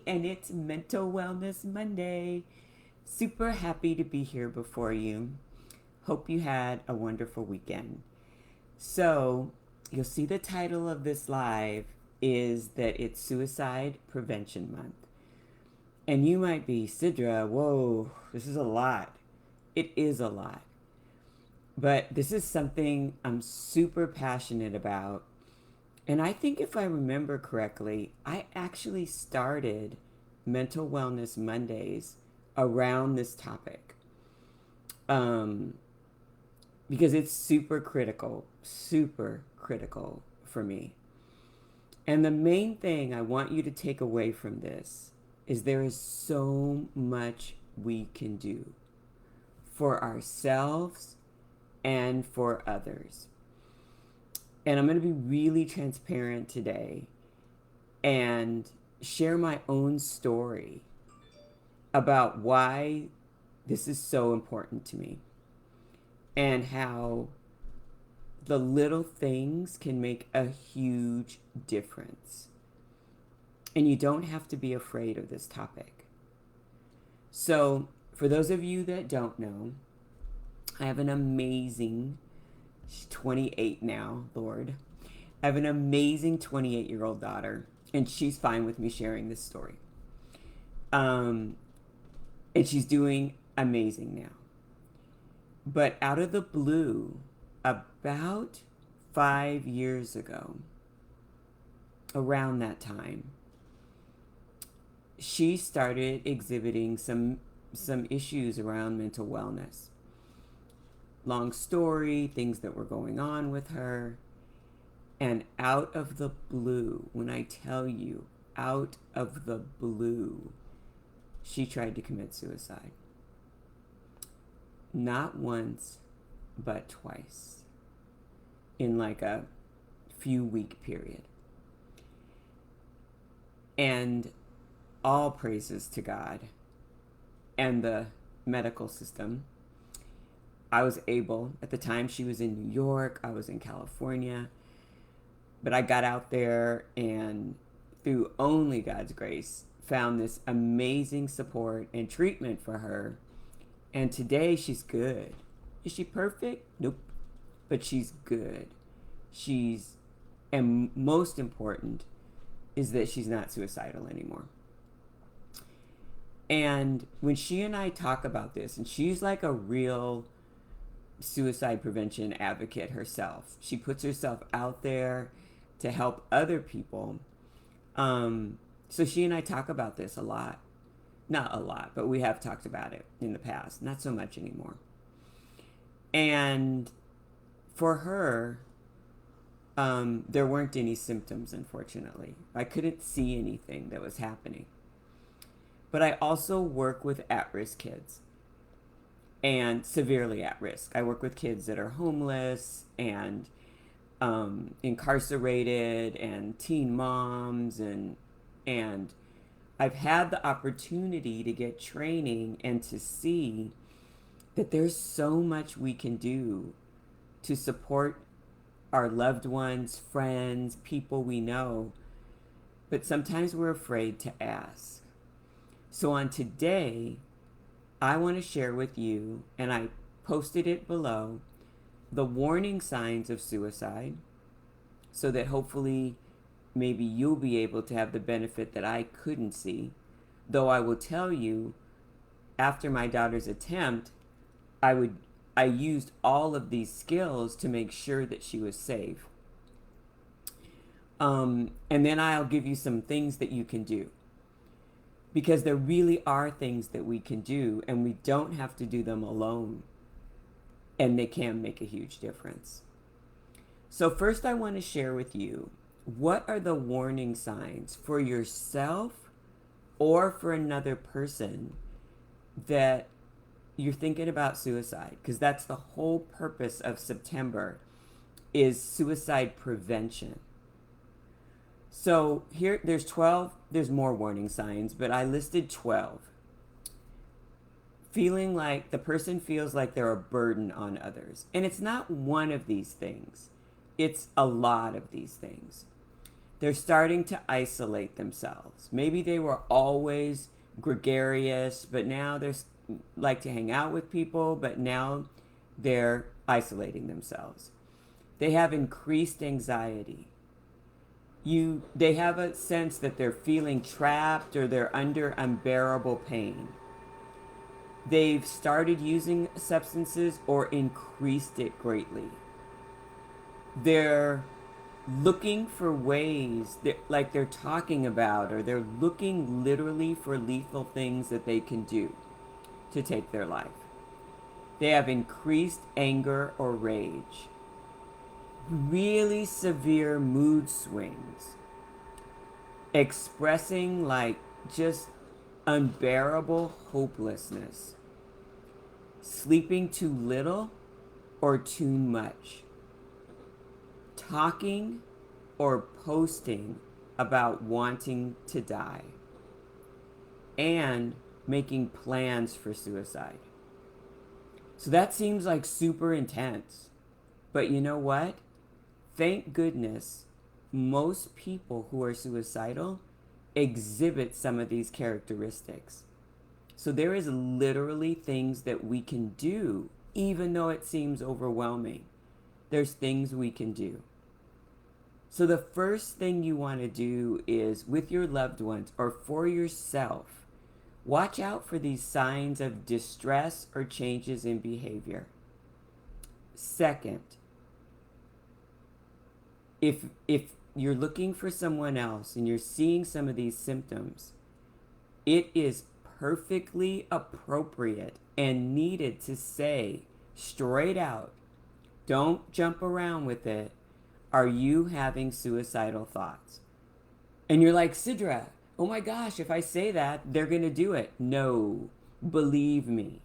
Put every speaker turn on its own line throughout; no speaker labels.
and it's Mental Wellness Monday. Super happy to be here before you. Hope you had a wonderful weekend. So, you'll see the title of this live is that it's Suicide Prevention Month. And you might be, Sidra, whoa, this is a lot. It is a lot. But this is something I'm super passionate about. And I think if I remember correctly, I actually started Mental Wellness Mondays around this topic. Um, because it's super critical for me. And the main thing I want you to take away from this is there is so much we can do for ourselves and for others. And I'm going to be really transparent today and share my own story about why this is so important to me and how the little things can make a huge difference. And you don't have to be afraid of this topic. So, for those of you that don't know, I have an amazing, she's 28 now, Lord. I have an amazing 28-year-old daughter, and she's fine with me sharing this story. And she's doing amazing now. But out of the blue, about 5 years ago, around that time, she started exhibiting some issues around mental wellness. Long story, things that were going on with her. And out of the blue, when I tell you, out of the blue, she tried to commit suicide. Not once, but twice. In like a few week period. And all praises to God and the medical system. I was able, at the time she was in New York, I was in California, but I got out there and through only God's grace, found this amazing support and treatment for her. And today she's good. Is she perfect? Nope. But she's good. And most important is that she's not suicidal anymore. And when she and I talk about this, and she's like a real suicide prevention advocate herself. She puts herself out there to help other people. So she and I talk about this a lot. Not a lot, but we have talked about it in the past. Not so much anymore. And for her, there weren't any symptoms, unfortunately. I couldn't see anything that was happening. But I also work with at-risk kids and severely at risk. I work with kids that are homeless and incarcerated and teen moms and I've had the opportunity to get training and to see that there's so much we can do to support our loved ones, friends, people we know, but sometimes we're afraid to ask. So on today, I want to share with you, and I posted it below, the warning signs of suicide so that hopefully maybe you'll be able to have the benefit that I couldn't see. Though I will tell you, after my daughter's attempt, I used all of these skills to make sure that she was safe. And then I'll give you some things that you can do. Because there really are things that we can do, and we don't have to do them alone. And they can make a huge difference. So first I want to share with you, what are the warning signs for yourself or for another person that you're thinking about suicide? Because that's the whole purpose of September, is suicide prevention. So here, there's 12, there's more warning signs, but I listed 12. Feeling like the person feels like they're a burden on others. And it's not one of these things. It's a lot of these things. They're starting to isolate themselves. Maybe they were always gregarious, but now they're like to hang out with people, but now they're isolating themselves. They have increased anxiety. They have a sense that they're feeling trapped or they're under unbearable pain. They've started using substances or increased it greatly. They're looking for ways that, like they're talking about, or they're looking literally for lethal things that they can do to take their life. They have increased anger or rage, really severe mood swings, expressing like just unbearable hopelessness, sleeping too little or too much, talking or posting about wanting to die, and making plans for suicide. So that seems like super intense. But you know what? Thank goodness most people who are suicidal exhibit some of these characteristics. So there is literally things that we can do, even though it seems overwhelming. There's things we can do. So the first thing you want to do is, with your loved ones or for yourself, watch out for these signs of distress or changes in behavior. Second, if you're looking for someone else and you're seeing some of these symptoms, it is perfectly appropriate and needed to say straight out, don't jump around with it, are you having suicidal thoughts? And you're like, Sidra, oh my gosh, if I say that, they're going to do it. No, believe me.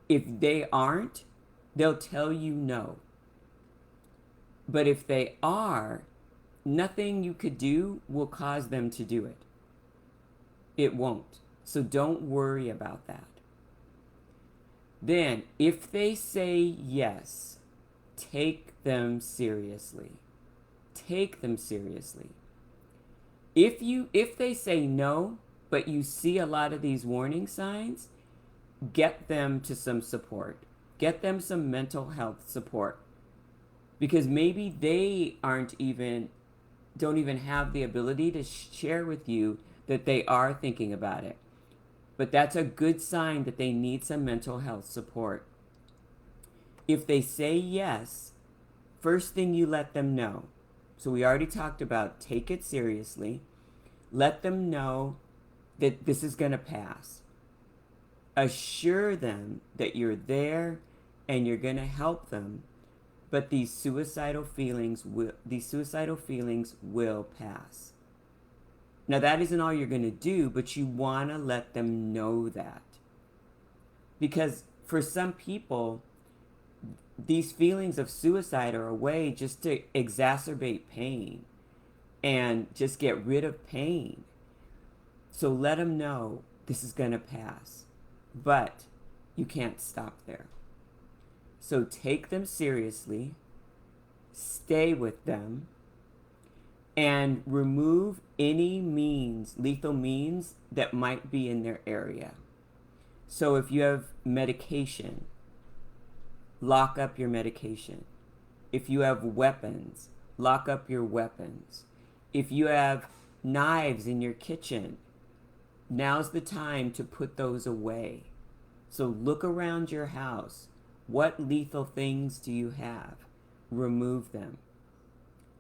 If they aren't, they'll tell you no. But if they are, nothing you could do will cause them to do it. It won't. So don't worry about that. Then, if they say yes, take them seriously. Take them seriously. If they say no, but you see a lot of these warning signs, get them to some support. Get them some mental health support. Because maybe they don't even have the ability to share with you that they are thinking about it. But that's a good sign that they need some mental health support. If they say yes, first thing you let them know. So we already talked about take it seriously. Let them know that this is going to pass. Assure them that you're there and you're going to help them, but these suicidal feelings will pass. Now that isn't all you're going to do, but you want to let them know that. Because for some people, these feelings of suicide are a way just to exacerbate pain and just get rid of pain. So let them know this is going to pass, but you can't stop there. So take them seriously, stay with them, and remove any lethal means that might be in their area. So if you have medication, lock up your medication. If you have weapons, lock up your weapons. If you have knives in your kitchen, now's the time to put those away. So look around your house. What lethal things do you have? Remove them.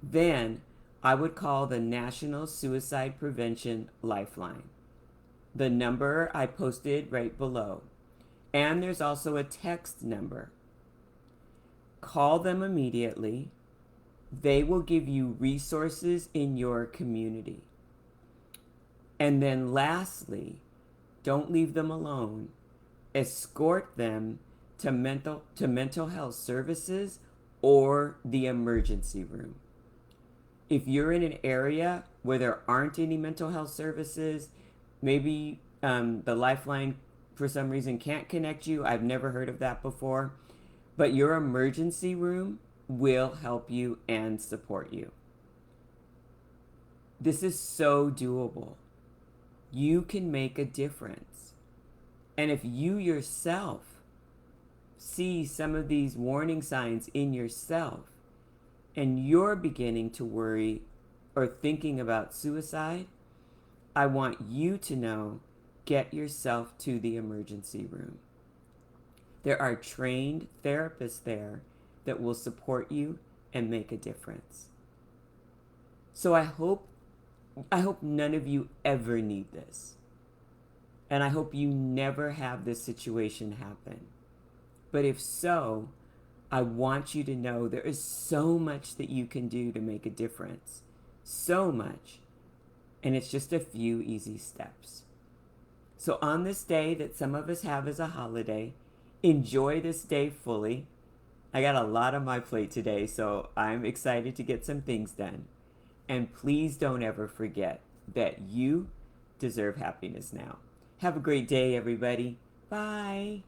Then I would call the National Suicide Prevention Lifeline. The number I posted right below. And there's also a text number. Call them immediately. They will give you resources in your community. And then lastly, don't leave them alone. Escort them to mental health services or the emergency room. If you're in an area where there aren't any mental health services, maybe the Lifeline for some reason can't connect you. I've never heard of that before. But your emergency room will help you and support you. This is so doable. You can make a difference. And if you yourself see some of these warning signs in yourself and you're beginning to worry or thinking about suicide, I want you to know, get yourself to the emergency room. There are trained therapists there that will support you and make a difference. So I hope none of you ever need this. And I hope you never have this situation happen. But if so, I want you to know there is so much that you can do to make a difference. So much. And it's just a few easy steps. So on this day that some of us have as a holiday, enjoy this day fully. I got a lot on my plate today, so I'm excited to get some things done. And please don't ever forget that you deserve happiness now. Have a great day, everybody. Bye.